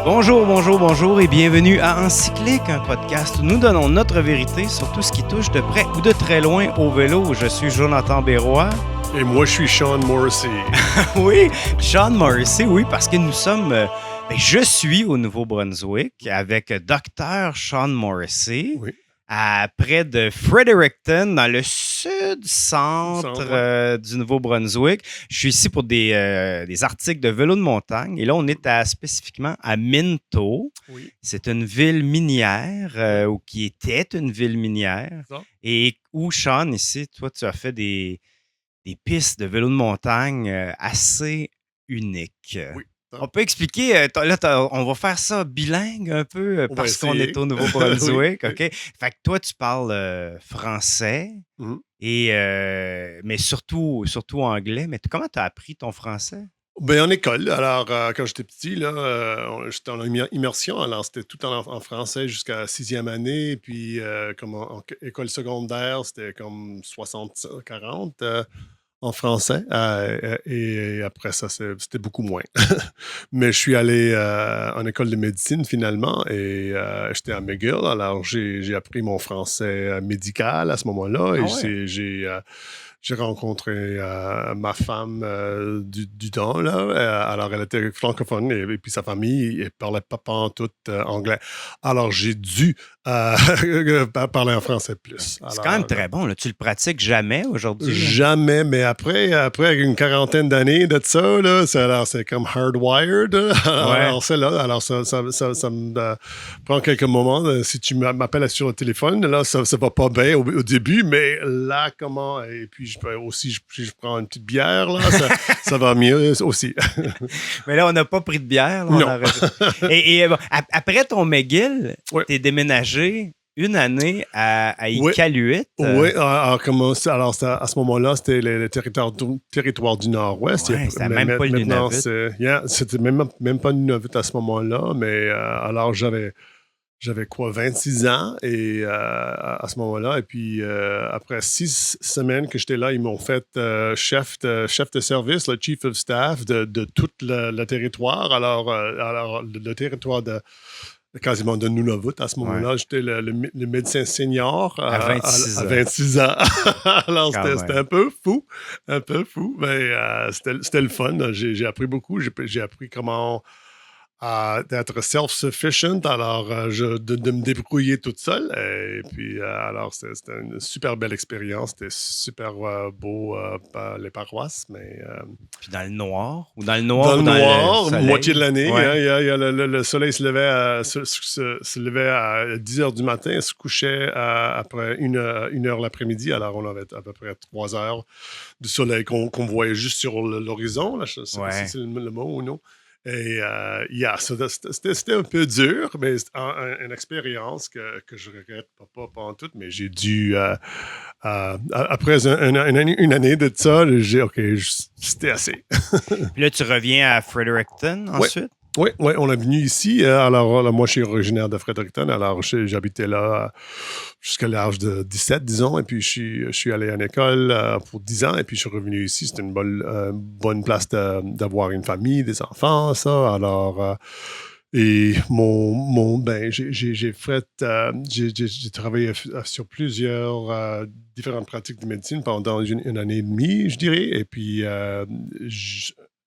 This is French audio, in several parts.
Bonjour, bonjour, bonjour et bienvenue à Encyclique, un podcast où nous donnons notre vérité sur tout ce qui touche de près ou de très loin au vélo. Je suis Jonathan Berroy. Et moi, je suis Sean Morrissey. Oui, Sean Morrissey, oui, parce que nous sommes... je suis au Nouveau-Brunswick avec Dr. Sean Morrissey. Oui. Près de Fredericton, dans le sud-centre du Nouveau-Brunswick. Je suis ici pour des articles de vélo de montagne. Et là, on est spécifiquement à Minto. Oui. C'est une ville minière, ou qui était une ville minière. Ça. Et où, Sean, ici, toi, tu as fait des pistes de vélo de montagne assez uniques. Oui. On peut expliquer, on va faire ça bilingue un peu parce qu'on est au Nouveau-Brunswick, oui, OK? Fait que toi, tu parles français, mais surtout anglais. Mais comment tu as appris ton français? Ben, en école. Alors, quand j'étais petit, j'étais en immersion. Alors, c'était tout en français jusqu'à 6e année. Puis, comme en école secondaire, c'était comme 60-40 en français. Et après ça, c'était beaucoup moins. Mais je suis allé en école de médecine finalement et j'étais à McGill. Alors, j'ai appris mon français médical à ce moment-là. Et Ah ouais? j'ai rencontré ma femme du temps, là. Alors, elle était francophone et puis sa famille, elle parlait pas tout anglais. Alors, j'ai dû parler en français plus. C'est quand même très bon. Là. Tu le pratiques jamais aujourd'hui? Là? Jamais, mais après une quarantaine d'années de ça, là, c'est comme hardwired. Alors, c'est là. Alors, ça me prend quelques moments. Si tu m'appelles sur le téléphone, là, ça va pas bien au début, mais là, comment? Et puis, si je prends une petite bière, là, ça va mieux aussi. Mais là, on n'a pas pris de bière. Là, non. Et bon, après ton McGill, Ouais. tu es déménagé une année à Iqaluit. Oui, alors à ce moment-là, c'était le territoire du Nord-Ouest. Ouais, c'était même pas le Nunavut. C'était même pas le Nunavut à ce moment-là, mais alors j'avais quoi, 26 ans et à ce moment-là. Et puis, après 6 semaines que j'étais là, ils m'ont fait chef de service, le chief of staff de tout le territoire. Alors, le territoire quasiment de Nunavut. À ce moment-là, j'étais le médecin senior à 26 ans. 26 ans. Alors, c'était un peu fou, mais c'était le fun. J'ai appris beaucoup. J'ai appris comment d'être self-sufficient, alors de me débrouiller toute seule. Et puis, alors, c'était une super belle expérience. C'était super beau les paroisses, mais... Puis dans le noir? Ou dans le noir, le soleil? Moitié de l'année. Ouais. Le soleil se levait à 10 heures du matin et se couchait après une heure l'après-midi. Alors, on avait à peu près 3 heures de soleil qu'on voyait juste sur l'horizon. Là, je sais pas si c'est le mot ou non. Et c'était un peu dur, mais une expérience que je regrette pas en tout, mais j'ai dû, après une année de ça, c'était assez. Puis là, tu reviens à Fredericton ensuite? Oui, on est venu ici. Alors, là, moi, je suis originaire de Fredericton. Alors, j'habitais là jusqu'à l'âge de 17, disons. Et puis, je suis allé à l'école pour 10 ans. Et puis, je suis revenu ici. C'était une bonne place d'avoir une famille, des enfants, ça. Alors, et j'ai travaillé sur plusieurs différentes pratiques de médecine pendant une année et demie, je dirais. Et puis,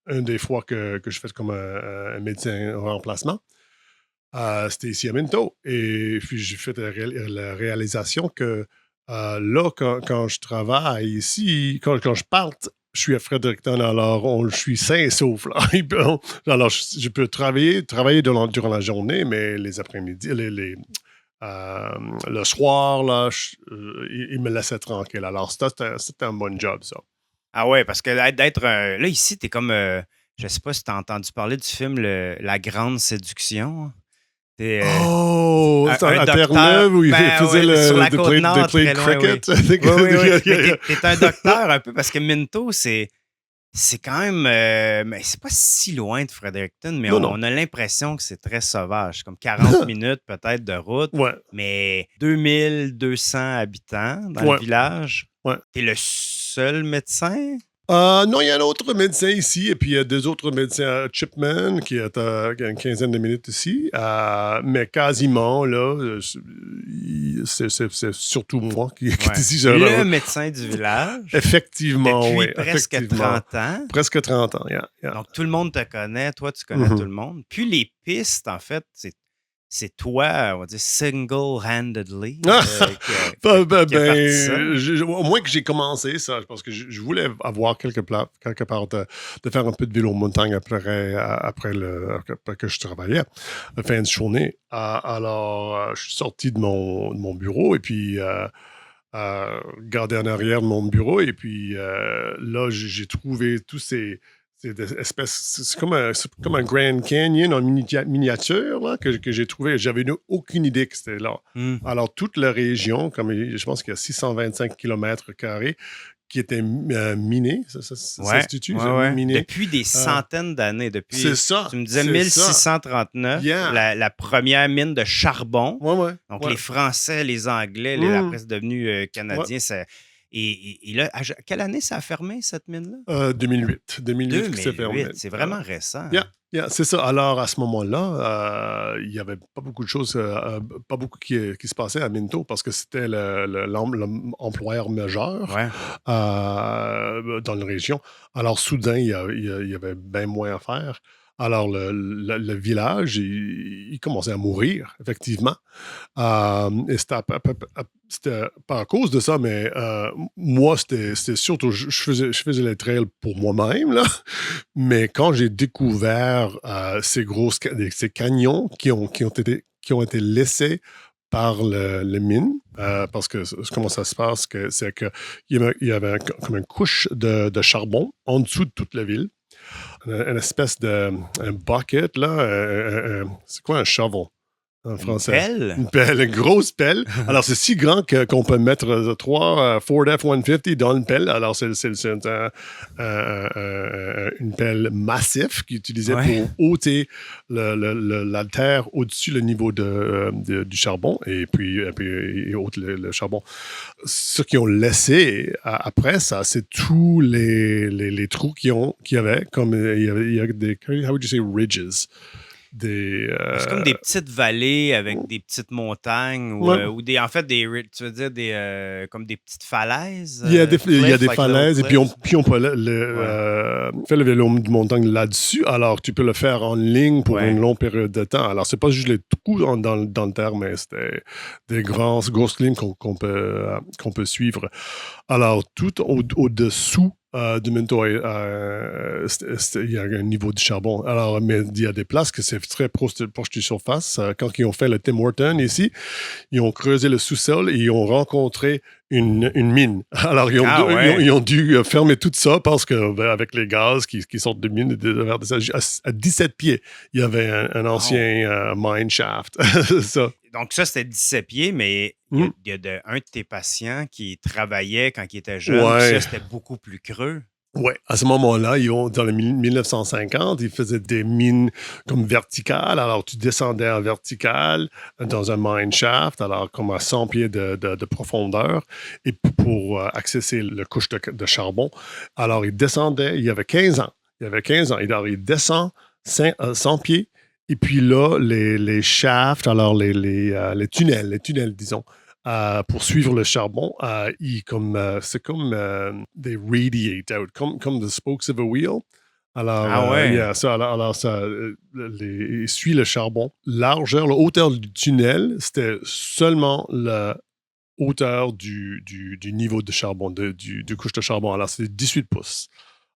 une des fois que je fais comme un médecin en remplacement, c'était ici à Minto. Et puis, j'ai fait la réalisation que là, quand je travaille ici, quand je parte, je suis à Fredericton, alors je suis sain et sauf. Là. Alors, je peux travailler durant la journée, mais les après-midi, le soir, là, il me laissait tranquille. Alors, c'était un bon job, ça. Ah ouais, parce que d'être... là, ici, t'es comme... je sais pas si t'as entendu parler du film La Grande Séduction. C'est à Terre-Neuve où il faisait sur la côte nord, play cricket. Oui. Mais t'es un docteur un peu parce que Minto, c'est quand même... mais c'est pas si loin de Fredericton, mais on a l'impression que c'est très sauvage. Comme 40 minutes peut-être de route, mais 2200 habitants dans le village. Ouais. T'es le seul médecin? Non, il y a un autre médecin ici, et puis il y a deux autres médecins à Chipman, qui est à une quinzaine de minutes ici. Mais quasiment, là, c'est surtout moi qui est ici. Le médecin du village. Effectivement, depuis oui. presque effectivement. 30 ans. Presque 30 ans, yeah. Donc, tout le monde te connaît. Toi, tu connais tout le monde. Puis, les pistes, en fait, c'est toi, on va dire, single-handedly au moins que j'ai commencé ça, parce que je voulais avoir quelque part de faire un peu de vélo montagne après que je travaillais, la fin de journée. Alors, je suis sorti de mon bureau et puis regardé en arrière de mon bureau et puis là, j'ai trouvé tous ces espèces. C'est comme un Grand Canyon en miniature là, que j'ai trouvé. J'avais aucune idée que c'était là. Alors, toute la région, comme je pense qu'il y a 625 km² qui était miné. Ça se dit-tu? Miné. Depuis des centaines d'années. C'est ça. Tu me disais 1639, la première mine de charbon. Donc, les Français, les Anglais, après, c'est devenu canadien. Et là, quelle année ça a fermé, cette mine-là? 2008. 2008 qui s'est fermé. C'est vraiment récent. C'est ça. Alors, à ce moment-là, il n'y avait pas beaucoup de choses, pas beaucoup qui se passait à Minto parce que c'était l'employeur majeur dans la région. Alors, soudain, il y avait bien moins à faire. Alors, le village, il commençait à mourir, effectivement. Et c'était pas à cause de ça, mais moi, c'était surtout, je faisais les trails pour moi-même, là. Mais quand j'ai découvert ces canyons qui ont été laissés par le mine, parce que comment ça se passe, c'est qu'il y avait comme une couche de charbon en dessous de toute la ville. Une espèce de bucket, là. C'est quoi un shovel en français? Une pelle, une grosse pelle. Alors, c'est si grand qu'on peut mettre 3 Ford F-150 dans une pelle. Alors, c'est une pelle massive qu'ils utilisaient pour ôter la terre au-dessus le niveau du charbon et puis ôter le charbon. Ce qu'ils ont laissé après ça, c'est tous les trous qu'il y avait, comme il y a des, how would you say, ridges? C'est comme des petites vallées avec des petites montagnes ou en fait, tu veux dire comme des petites falaises? Il y a des falaises et puis on peut faire le vélo de montagne là-dessus. Alors, tu peux le faire en ligne pour une longue période de temps. Alors, c'est pas juste les trous dans le terre, mais c'était des grosses lignes qu'on peut suivre. Alors, tout au-dessous du Minto, il y a un niveau de charbon. Alors, mais il y a des places que c'est très proche de surface. Quand ils ont fait le Tim Hortons ici, ils ont creusé le sous-sol et ils ont rencontré une mine. Alors, ils ont dû fermer tout ça parce que avec les gaz qui sortent de mine, à 17 pieds, il y avait un ancien mine shaft. Ça. Donc, ça, c'était 17 pieds, mais il y a un de tes patients qui travaillait quand il était jeune. Ça, c'était beaucoup plus creux. Oui, à ce moment-là, dans les 1950, ils faisaient des mines comme verticales. Alors, tu descendais en verticale dans un mine shaft, alors comme à 100 pieds de profondeur, et pour accéder la couche de charbon. Alors, ils descendaient, il y avait 15 ans. Alors, il descend 100 pieds, et puis là, les shafts, alors les tunnels, disons, pour suivre le charbon, c'est comme they radiate out, comme the spokes of a wheel. Alors, il suit le charbon. La hauteur du tunnel, c'était seulement la hauteur du niveau de charbon, du couche de charbon. Alors, c'est 18 pouces.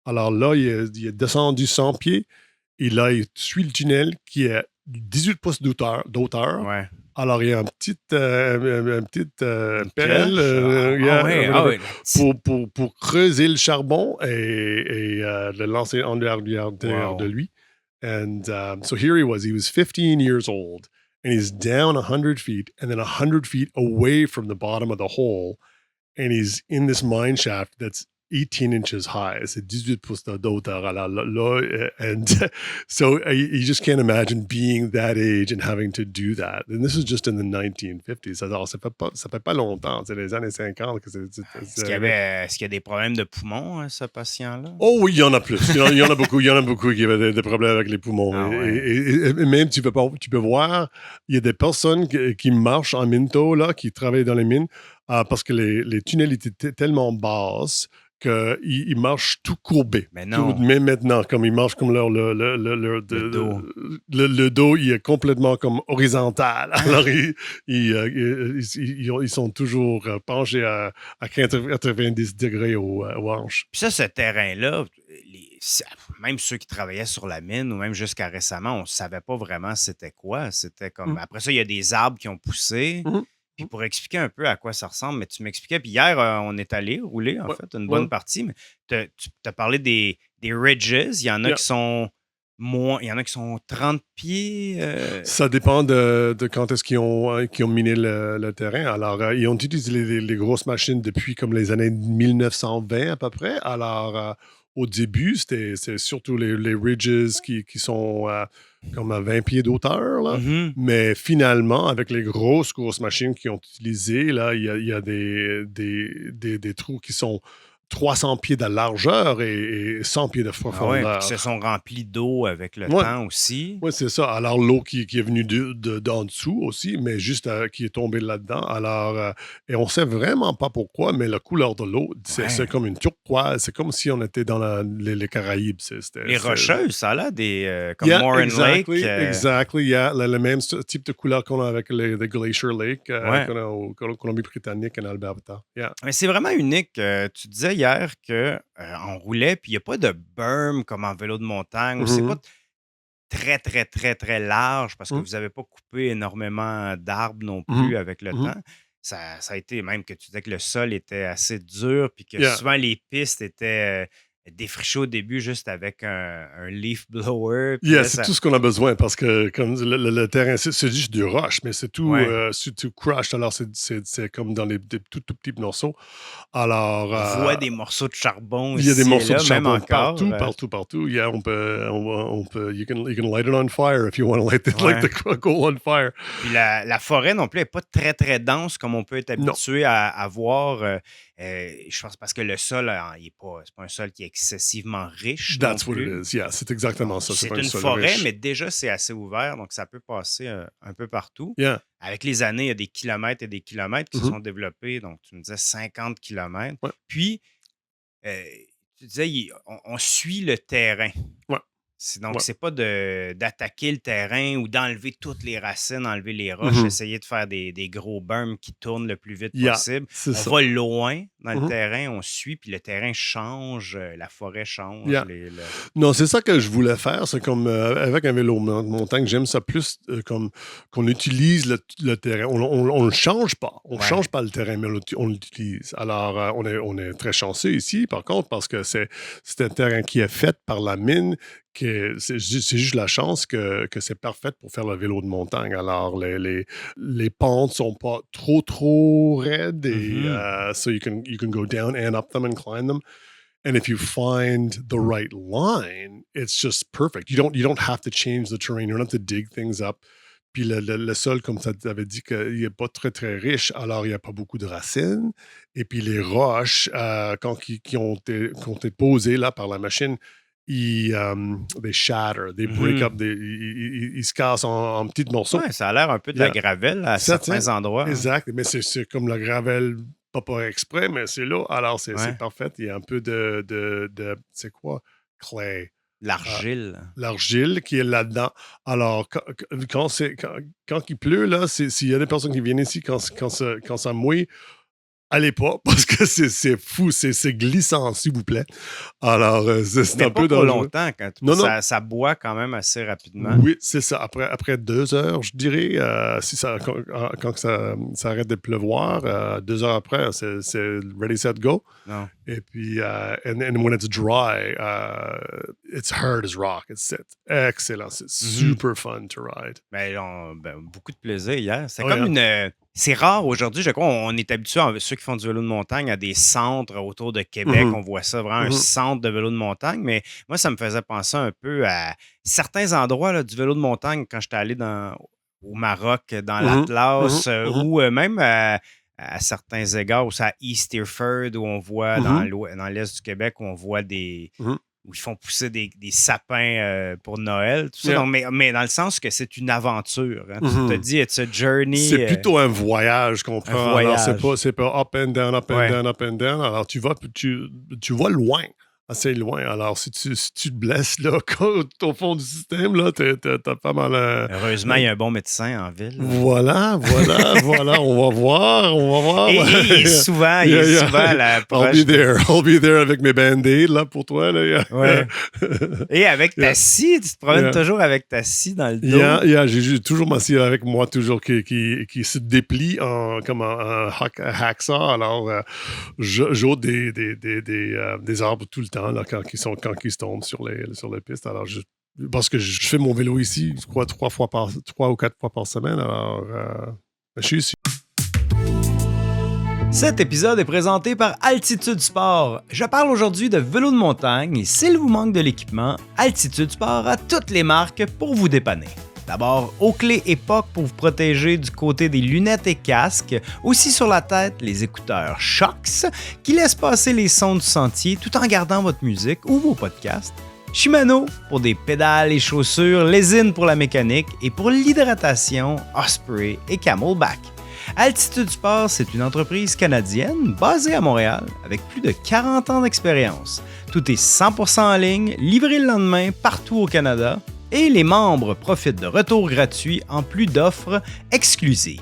Alors là, il est descendu 100 pieds et là, il suit le tunnel qui est 18 pouces d'auteur. Alors, il y a une petite pelle pour creuser le charbon et le lancer en arrière de lui. And so here he was 15 years old, and he's down 100 feet, and then 100 feet away from the bottom of the hole, and he's in this mine shaft that's 18 inches high. C'est 18 pouces de hauteur. Alors là, and so you just can't imagine being that age and having to do that. And this is just in the 1950s. Alors, ça fait pas longtemps. C'est les années 50 que Est-ce qu'il y a des problèmes de poumons, ce patient-là? Oh oui, il y en a plus. Il y en a beaucoup. Il y en a beaucoup qui avaient des problèmes avec les poumons. Ah ouais. Et même, tu peux voir, il y a des personnes qui marchent en Minto, là, qui travaillent dans les mines, parce que les tunnels étaient tellement basses qu'ils marchent tout courbés. Mais non. Même maintenant, comme ils marchent comme le dos. Le dos, il est complètement comme horizontal. Alors, ils sont toujours penchés à 90 degrés aux hanches. Puis ça, ce terrain-là, même ceux qui travaillaient sur la mine ou même jusqu'à récemment, on ne savait pas vraiment c'était quoi. C'était comme... Après ça, il y a des arbres qui ont poussé. Puis pour expliquer un peu à quoi ça ressemble, mais tu m'expliquais, puis hier, on est allé rouler, en fait, une bonne partie, mais tu as parlé des ridges, il y en a qui sont moins, il y en a qui sont 30 pieds. Ça dépend de quand est-ce qu'ils ont miné le terrain. Alors, ils ont utilisé les grosses machines depuis comme les années 1920 à peu près. Alors, au début, c'est surtout les ridges qui sont comme à 20 pieds d'auteur. Là. Mais finalement, avec les grosses machines qu'ils ont utilisées, là, il y a des trous qui sont 300 pieds de largeur et 100 pieds de profondeur. Ah qui se sont remplis d'eau avec le temps aussi. Oui, c'est ça. Alors, l'eau qui est venue d'en dessous aussi, mais juste qui est tombée là-dedans. Alors, et on ne sait vraiment pas pourquoi, mais la couleur de l'eau, c'est comme une turquoise. C'est comme si on était dans les Caraïbes. Les Rocheuses, ça a l'air des... comme Morin Lake. Exactly, yeah. Le même type de couleur qu'on a avec les Glacier Lake, qu'on a au Colombie-Britannique et en Alberta. Yeah. Mais c'est vraiment unique. Tu disais hier qu'on roulait, puis il n'y a pas de berm comme en vélo de montagne. C'est pas très, très, très, très large parce que vous n'avez pas coupé énormément d'arbres non plus avec le temps. Ça a été même que tu disais que le sol était assez dur, puis que souvent les pistes étaient défrichées au début juste avec un leaf blower. C'est tout ce qu'on a besoin parce que comme le terrain, c'est juste du roche, mais c'est tout, tout crushed. Alors, c'est comme dans des tout petits morceaux. Alors, on voit des morceaux de charbon. Il y a des morceaux de charbon même partout. Yeah, on peut, you can light it on fire if you want to light the coal on fire. Puis la forêt non plus n'est pas très, très dense comme on peut être habitué à voir. Je pense parce que le sol, c'est pas un sol qui est excessivement riche. That's what it is. Yeah, c'est exactement ça. C'est une forêt, mais déjà, c'est assez ouvert, donc ça peut passer un peu partout. Yeah. Avec les années, il y a des kilomètres et des kilomètres qui se sont développés. Donc, tu me disais 50 kilomètres. Puis, tu disais, on suit le terrain. Ouais. Donc, c'est pas d'attaquer le terrain ou d'enlever toutes les racines, enlever les roches, essayer de faire des gros berms qui tournent le plus vite possible. On va loin dans le terrain, on suit, puis le terrain change, la forêt change. Non, c'est ça que je voulais faire. C'est comme avec un vélo de montagne, j'aime ça plus comme qu'on utilise le terrain. On le change pas. On change pas le terrain, mais on l'utilise. Alors, on est très chanceux ici, par contre, parce que c'est un terrain qui est fait par la mine. C'est juste la chance que c'est parfait pour faire le vélo de montagne. Alors, les pentes sont pas trop raides et so you can go down and up them and climb them. And if you find the right line, it's just perfect. You don't have to change the terrain. You don't have to dig things up. Puis le sol, comme tu avais dit, qu'il n'est pas très, très riche, alors il n'y a pas beaucoup de racines. Et puis les roches, quand ils ont été posées là, par la machine, they shatter, they break up, ils se cassent en petits morceaux. Ouais, ça a l'air un peu de la gravelle à certains endroits. Exact, mais c'est comme la gravelle, pas exprès, mais c'est là. Alors, c'est parfait. Il y a un peu de c'est quoi? Clay. L'argile. L'argile qui est là-dedans. Alors, quand il pleut, là, s'il y a des personnes qui viennent ici, quand ça mouille, allez pas, parce que c'est fou, c'est glissant, s'il vous plaît. Alors, c'est un peu dangereux. Longtemps, quand ça boit quand même assez rapidement. Oui, c'est ça. Après 2 heures, je dirais, quand ça arrête de pleuvoir, 2 heures après, c'est ready, set, go. Non. Et puis, and when it's dry, it's hard as rock. C'est excellent. C'est super fun to ride. Beaucoup de plaisir hier. C'est comme une... C'est rare aujourd'hui, je crois, on est habitué, ceux qui font du vélo de montagne, à des centres autour de Québec. On voit ça, vraiment un centre de vélo de montagne. Mais moi, ça me faisait penser un peu à certains endroits là, du vélo de montagne quand j'étais allé au Maroc, dans l'Atlas, ou même à certains égards, à East Hereford, où on voit dans l'est du Québec, où on voit où ils font pousser des sapins pour Noël, tout ça. Donc, mais dans le sens que c'est une aventure. Hein. Tu te dis, it's a journey. C'est plutôt un voyage qu'on prend. Alors, c'est pas up and down, up and down, up and down. Alors, tu vas loin. Assez loin. Alors, si tu te blesses là, au fond du système, là, t'as pas mal. Heureusement, il y a un bon médecin en ville. Voilà. On va voir. Et souvent, la proche. I'll be there avec mes band-aids là, pour toi. Là. Ouais. Et avec ta scie, tu te promènes toujours avec ta scie dans le dos. J'ai toujours ma scie avec moi, toujours qui se déplie comme un hacksaw. Alors, j'ôte des arbres tout le temps. Là, quand ils se tombent sur les pistes. Alors, parce que je fais mon vélo ici, je crois, 3 ou 4 fois par semaine. Alors, je suis ici. Cet épisode est présenté par Altitude Sport. Je parle aujourd'hui de vélo de montagne et s'il vous manque de l'équipement, Altitude Sport a toutes les marques pour vous dépanner. D'abord, Oakley et POC pour vous protéger du côté des lunettes et casques. Aussi sur la tête, les écouteurs Shox qui laissent passer les sons du sentier tout en gardant votre musique ou vos podcasts. Shimano pour des pédales et chaussures, Lesin pour la mécanique et pour l'hydratation, Osprey et Camelback. Altitude Sport, c'est une entreprise canadienne basée à Montréal avec plus de 40 ans d'expérience. Tout est 100% en ligne, livré le lendemain partout au Canada. Et les membres profitent de retours gratuits en plus d'offres exclusives.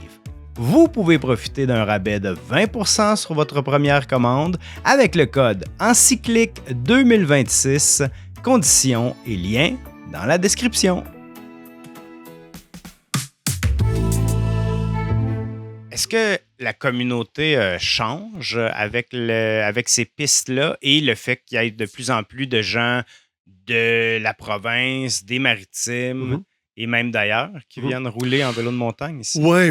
Vous pouvez profiter d'un rabais de 20% sur votre première commande avec le code Encyclique 2026, conditions et liens dans la description. Est-ce que la communauté change avec ces pistes-là et le fait qu'il y ait de plus en plus de gens de la province, des maritimes et même d'ailleurs qui viennent rouler en vélo de montagne ici? Oui.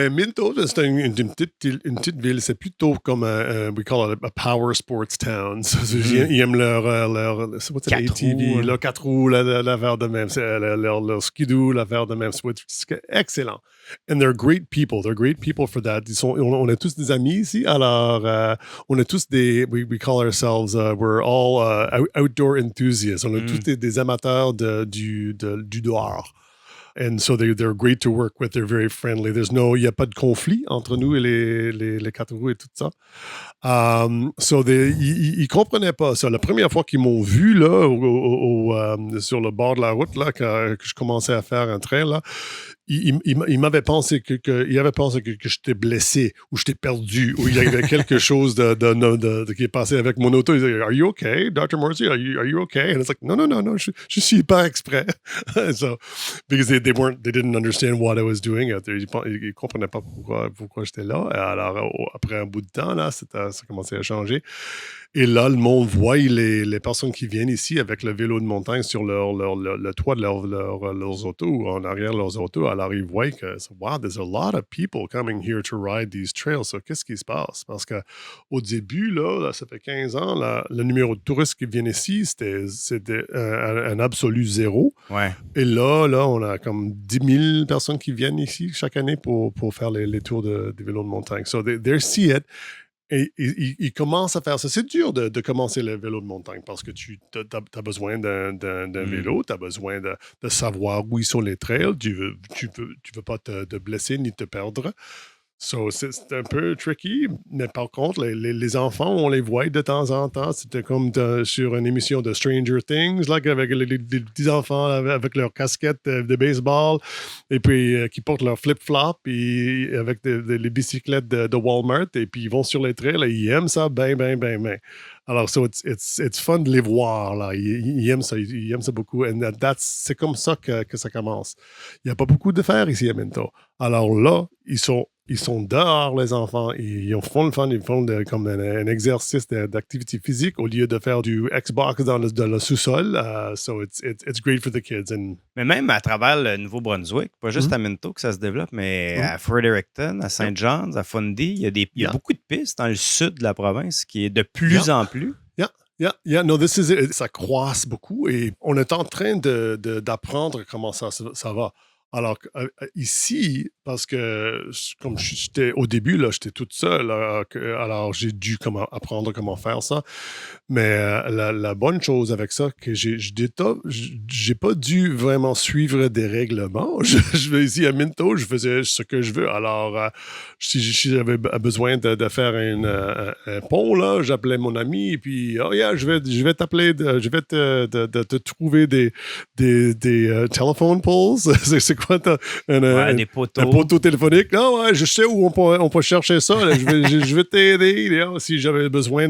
Minto, c'est une petite ville. C'est plutôt comme we call it a power sports town. Ils aiment leur ATV, leur 4 roues, l'affaire de même. Leur skidoo, l'affaire de même. C'est excellent. And they're great people. They're great people for that. On est tous des amis ici. Alors, on est tous we call ourselves, we're all outdoor enthusiasts. On est tous des amateurs du dehors. And so they're great to work with. They're very friendly. Il n'y a pas de conflit entre nous et les 4 roues et tout ça. Ils comprenaient pas ça. La première fois qu'ils m'ont vu là, sur le bord de la route, là, que je commençais à faire un trail, là, il m'avait pensé que j'étais blessé ou j'étais perdu ou il y avait quelque chose qui est passé avec mon auto. Ils disaient, "Are you okay, Dr. Morrissey? Are you okay?" And it's like, non, je suis pas exprès. So, because they didn't understand what I was doing out there. Ils comprenaient pas pourquoi j'étais là. Alors, après un bout de temps, là, ça commençait à changer. Et là, le monde voit les personnes qui viennent ici avec le vélo de montagne sur le toit de leurs autos ou en arrière de leurs autos. Alors, ils voient que, wow, there's a lot of people coming here to ride these trails. So, qu'est-ce qui se passe? Parce qu'au début, là, ça fait 15 ans, le numéro de touristes qui viennent ici, c'était un absolu zéro. Ouais. Et là, on a comme 10 000 personnes qui viennent ici chaque année pour faire les tours des vélos de montagne. So, they see it. Et il commence à faire ça. C'est dur de commencer le vélo de montagne parce que tu as besoin d'un vélo, tu as besoin de savoir où sont les trails, tu veux pas te blesser ni te perdre. So, c'est un peu tricky, mais par contre, les enfants, on les voit de temps en temps. C'était comme sur une émission de Stranger Things, là, avec les petits enfants avec leurs casquettes de baseball et puis qui portent leurs flip-flops et avec les bicyclettes de Walmart et puis ils vont sur les trails et ils aiment ça ben. Alors, so it's fun de les voir, là. Ils aiment ça, ils aiment ça beaucoup. Et c'est comme ça que ça commence. Il n'y a pas beaucoup de fer ici à Minto. Alors là, ils sont Ils sont dehors, les enfants. Ils font le fun. Ils font comme un exercice d'activité physique au lieu de faire du Xbox dans le sous-sol. So it's great for the kids. Mais même à travers le Nouveau-Brunswick, pas juste à Minto que ça se développe, mais à Fredericton, à St. John's, à Fundy, il y a beaucoup de pistes dans le sud de la province qui est de plus en plus. No, ça croisse beaucoup et on est en train d'apprendre comment ça va. Alors, ici, parce que comme j'étais au début, là, j'étais toute seule, alors j'ai dû apprendre comment faire ça. Mais la bonne chose avec ça, que j'ai pas dû vraiment suivre des règlements. Je vais ici à Minto, je faisais ce que je veux. Alors, si j'avais besoin de faire un pont, là, j'appelais mon ami et puis, oh yeah, je vais t'appeler, je vais te trouver des telephone poles. C'est quoi? Des poteaux. Un poteau téléphonique. Ah ouais, je sais où on peut chercher ça. Là. Je vais t'aider. Si j'avais besoin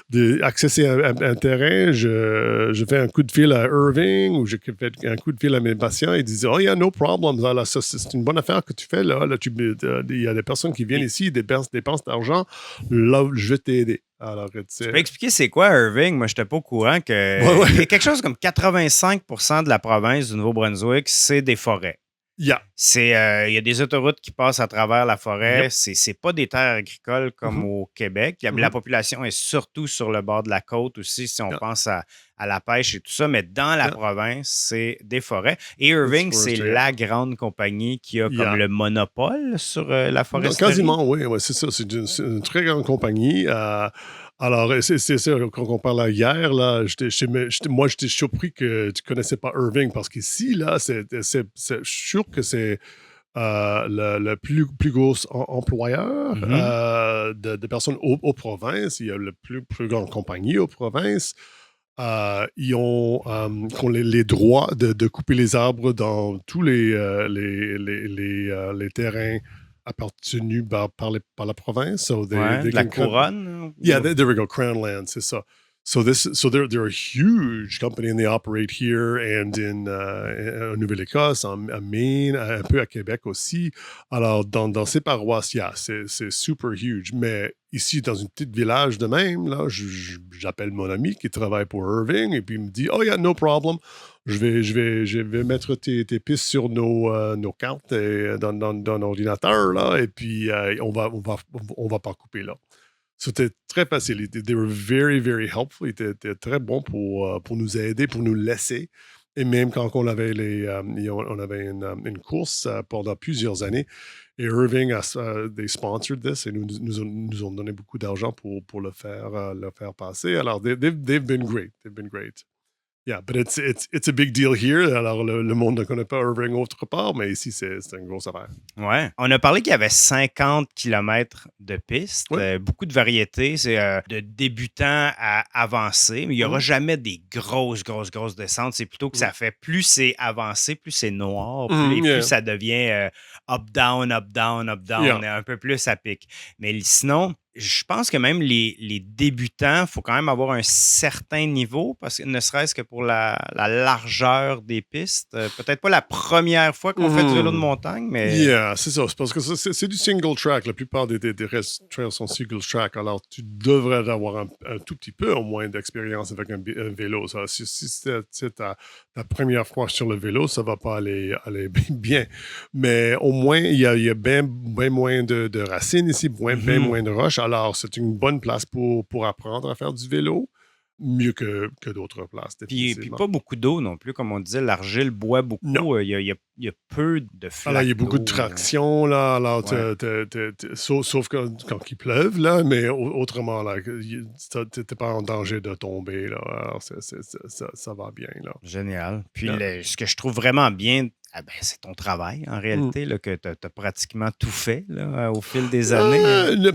d'accéder à un terrain, je fais un coup de fil à Irving ou je fais un coup de fil à mes patients. Ils disent, oh yeah, no problem. Alors, ça, c'est une bonne affaire que tu fais. Là, il y a des personnes qui viennent ici, dépensent d'argent. Là, je vais t'aider. Alors, tu peux expliquer c'est quoi Irving? Moi, je n'étais pas au courant que il y a quelque chose comme 85% de la province du Nouveau-Brunswick, c'est des forêts. Yeah. Il y a des autoroutes qui passent à travers la forêt. Yep. C'est pas des terres agricoles comme au Québec. La population est surtout sur le bord de la côte aussi, si on pense à la pêche et tout ça. Mais dans la province, c'est des forêts. Et Irving, c'est la grande compagnie qui a comme le monopole sur la foresterie. Quasiment, oui, c'est ça. C'est une très grande compagnie. Alors, c'est ça, quand on parlait hier, là, moi, j'étais surpris que tu ne connaissais pas Irving parce qu'ici, là, je suis sûr que c'est le plus gros employeur de personnes aux provinces. Il y a la plus grande compagnie aux provinces. Ils ont les droits de couper les arbres dans tous les terrains appartenu par la province. So la couronne. Yeah, there we go, Crown Land, c'est ça. So they're a huge company and they operate here and en Nouvelle-Écosse, en Maine, un peu à Québec aussi. Alors, dans ces paroisses, c'est super huge. Mais ici, dans une petite village de même, là, j'appelle mon ami qui travaille pour Irving et puis il me dit, oh yeah, no problem. Je vais mettre tes pistes sur nos cartes dans l'ordinateur, là, et puis on va pas couper là. C'était très facile. They were very, very helpful. Ils étaient très bons pour nous aider, pour nous laisser. Et même quand on avait une course pendant plusieurs années, et Irving, they sponsored this et nous ont donné beaucoup d'argent pour le faire passer. Alors, they've been great. They've been great. Yeah, but it's a big deal here. Alors, le monde ne connaît pas Irving autre part, mais ici, c'est une grosse affaire. Ouais. On a parlé qu'il y avait 50 km de pistes, beaucoup de variétés, c'est de débutants à avancés, mais il n'y aura jamais des grosses descentes. C'est plutôt que ça fait plus c'est avancé, plus c'est noir, plus ça devient up-down, et un peu plus à pic. Mais sinon, je pense que même les débutants, il faut quand même avoir un certain niveau, parce que ne serait-ce que pour la largeur des pistes. Peut-être pas la première fois qu'on fait du vélo de montagne, mais... Yeah, c'est ça. C'est parce que c'est du single track. La plupart des trails sont single track. Alors, tu devrais avoir un tout petit peu au moins d'expérience avec un vélo. Ça, si c'est ta première fois sur le vélo, ça va pas aller bien. Mais au moins, il y a bien moins de racines ici, bien moins de roches. Alors, c'est une bonne place pour apprendre à faire du vélo, mieux que d'autres places. Puis pas beaucoup d'eau non plus, comme on disait, l'argile boit beaucoup. Il y a peu de flaques. Alors, il y a beaucoup de traction, là. Alors, sauf quand il pleuve, là, mais autrement, là, tu n'es pas en danger de tomber, là. Alors, ça va bien, là. Génial. Puis, ce que je trouve vraiment bien, c'est ton travail, en réalité, là, que tu as pratiquement tout fait là, au fil des années.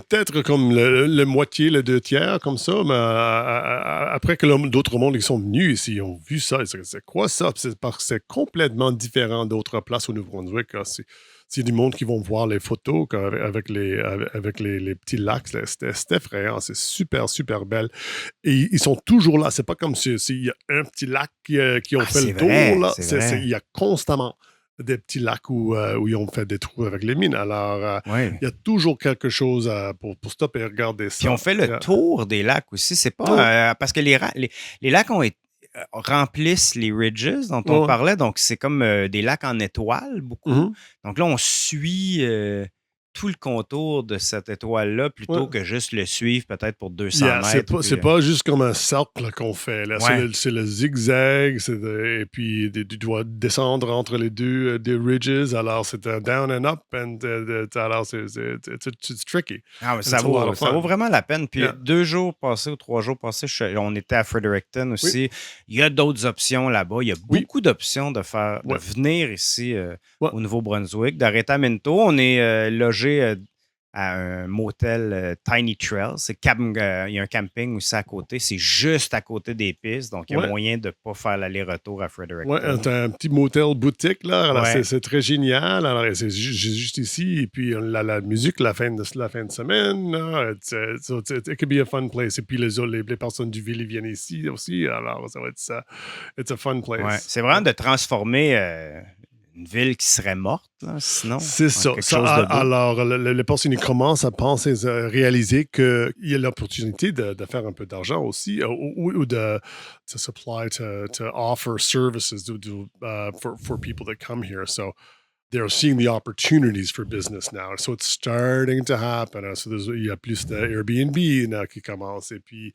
Peut-être comme le moitié, le 2/3, comme ça, mais après que d'autres mondes qui sont venus ici, ils ont vu ça. C'est quoi ça? C'est parce que c'est complètement différent d'autres places au Nouveau-Brunswick. C'est du monde qui vont voir les photos avec les petits lacs. C'est effrayant. C'est super, super belle. Et ils sont toujours là. C'est pas comme s'il y a un petit lac qui ont fait le tour. Là. Il y a constamment des petits lacs où ils ont fait des trous avec les mines. Alors, Oui. il y a toujours quelque chose pour stopper et regarder Puis on ça. fait le Yeah. tour des lacs aussi. C'est Ouais, pas parce que les lacs remplissent les ridges dont on ouais. parlait. Donc, c'est comme des lacs en étoiles, beaucoup. Mhm. Donc là, on suit tout le contour de cette étoile-là Ouais. plutôt que juste le suivre peut-être pour 200 Yeah, mètres. c'est pas juste comme un cercle qu'on fait. Là. Ouais. C'est le zigzag, et puis tu dois descendre entre les deux des ridges. Alors, c'est un down and up. Alors, c'est tricky. Ah, And ça it's a lot vaut, of ça fun. vaut vraiment la peine. Puis Yeah. 2 jours passés ou 3 jours passés, on était à Fredericton Oui. aussi. Il y a d'autres options là-bas. Il y a Oui. beaucoup d'options de Ouais. venir ici Ouais. au Nouveau-Brunswick, d'arrêter à Minto. On est logé à un motel Tiny Trail. Il y a un camping aussi à côté. C'est juste à côté des pistes. Donc, il y a Ouais. moyen de ne pas faire l'aller-retour à Ouais, Fredericton. t'as un petit motel boutique, là. Alors, Ouais. c'est très génial. Alors, c'est juste ici. Et puis, la musique, la fin de semaine, là, it could be a fun place. Et puis, les personnes du ville, ils viennent ici aussi. Alors, ça va être ça. It's a fun Ouais. place. C'est vraiment de transformer une ville qui serait morte, là, sinon, C'est en ça. quelque chose de beau. Alors, les personnes ils commencent à penser, à réaliser qu'il y a l'opportunité de faire un peu d'argent aussi, ou de to supply, to offer services for people that come here. So they're seeing the opportunities for business now. So it's starting to happen. Il y a plus de Airbnb là, qui commence. Et puis,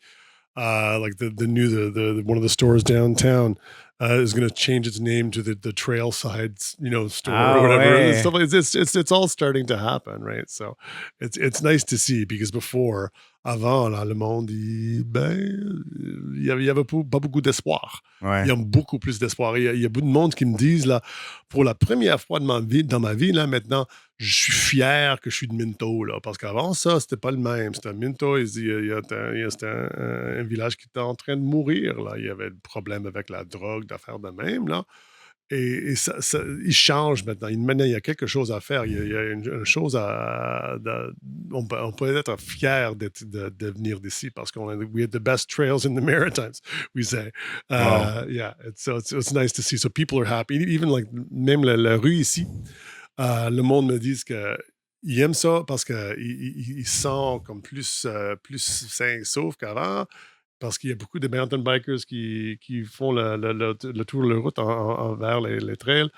like the one of the stores downtown is going to change its name to the Trailside, store or whatever. Ouais. Stuff like it's all starting to happen, right? So it's nice to see because before, avant, là, le monde, il y avait pas beaucoup d'espoir. Ouais. Il y a beaucoup plus d'espoir. Il y a beaucoup de monde qui me disent, là, pour la première fois dans ma vie, là, maintenant, je suis fier que je suis de Minto, là, parce qu'avant ça, c'était pas le même. C'était Minto, c'était un village qui était en train de mourir, là. Il y avait des problèmes avec la drogue, d'affaires de même, là. Et ça, il change maintenant. Maintenant, il y a quelque chose à faire. Il y a une chose on peut être fier de venir d'ici parce we had the best trails in the Maritimes, we say. Wow. Yeah, it's nice to see. So people are happy. Even like, même la rue ici, le monde me dit qu'ils aiment ça parce qu'ils sont comme plus sains et saufs qu'avant. Parce qu'il y a beaucoup de mountain bikers qui font le tour de la route vers les trails.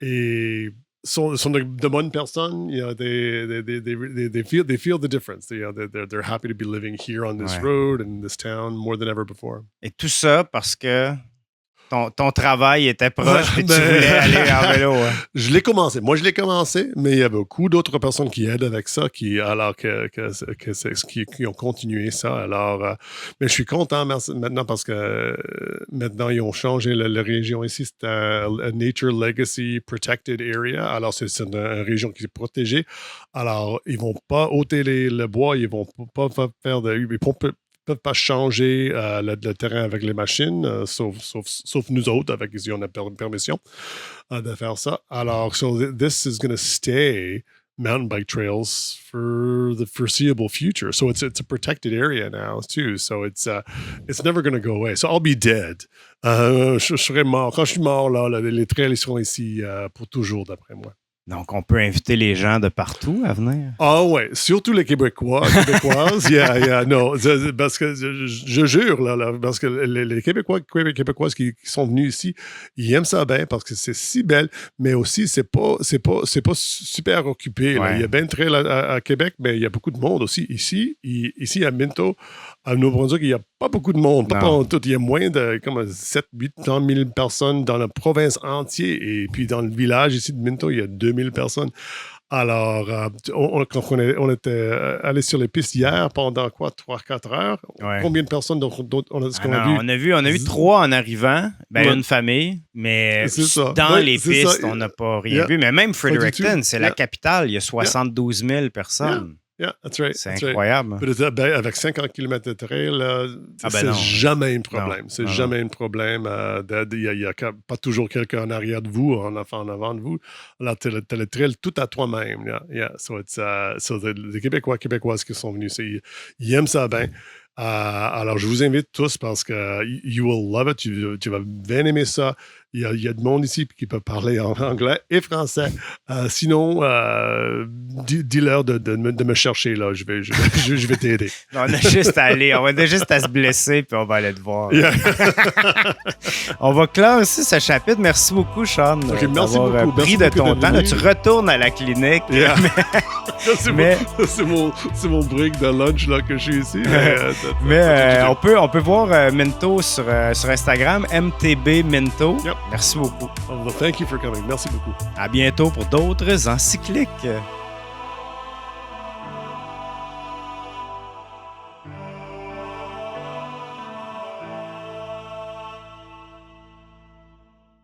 Et sont de bonnes personnes. They feel the difference. They're happy to be living here on this Ouais. road and this town more than ever before. Et tout ça parce que ton travail était proche et tu Ben- voulais aller en vélo. Hein. Je l'ai commencé. Moi, je l'ai commencé, mais il y a beaucoup d'autres personnes qui aident avec ça, qui ont continué ça. Alors, mais je suis content maintenant parce que maintenant, ils ont changé la région ici. C'est un Nature Legacy Protected Area. Alors, c'est une région qui est protégée. Alors, ils vont pas ôter le bois. Ils vont pas faire peuvent pas changer le terrain avec les machines, sauf nous autres, avec si on a permission de faire ça. Alors, this is going to stay mountain bike trails for the foreseeable future. So it's a protected area now too. So it's never going to go away. So I'll be dead. Je serai mort. Quand je suis mort, là, les trails ils seront ici pour toujours, d'après moi. Donc, on peut inviter les gens de partout à venir. Ah ouais, surtout les Québécoises. Non, parce que je jure, là, parce que les Québécoises qui sont venus ici, ils aiment ça bien parce que c'est si belle, mais aussi c'est pas super occupé. Là. Ouais. Il y a bien de trails à Québec, mais il y a beaucoup de monde aussi. Ici à Minto, à Nouveau-Brunswick, il n'y a pas beaucoup de monde. Pas en tout. Il y a moins de 700-800 000 personnes dans la province entière. Et puis dans le village ici de Minto, il y a 2000 personnes. Alors, quand on était allé sur les pistes hier pendant 3-4 heures, Ouais. combien de personnes on a vu? On a vu 3 en arrivant, Ouais. une famille, mais C'est ça. dans Ouais, les c'est pistes, ça. on n'a pas rien Yeah. vu. Mais même du Fredericton, tout. c'est la Yeah. capitale, il y a 72 000 personnes. Yeah, that's right. C'est that's right. incroyable. Avec 50 km de trail, c'est non. jamais un problème. Non, C'est non, jamais un problème. Il n'y a pas toujours quelqu'un en arrière de vous, en avant de vous. Là, tu as le trail tout à toi-même. Yeah. So les Québécoises qui sont venus, ils aiment ça bien. Alors, je vous invite tous parce que you will love it. Tu vas bien aimer ça. Il y a de monde ici qui peut parler en anglais et français. Sinon, dis-leur de me chercher. Là. Je vais t'aider. On a juste à aller. On a juste à se blesser puis on va aller te voir. Yeah. On va clore aussi ce chapitre. Merci beaucoup, Sean. Okay, merci beaucoup. Pris de ton temps. Là, tu retournes à la clinique. Yeah. C'est mon break de lunch là, que je suis ici. On peut voir Minto sur Instagram, MTB Minto. Yep. Merci beaucoup. Well, thank you for coming. Merci beaucoup. À bientôt pour d'autres encycliques.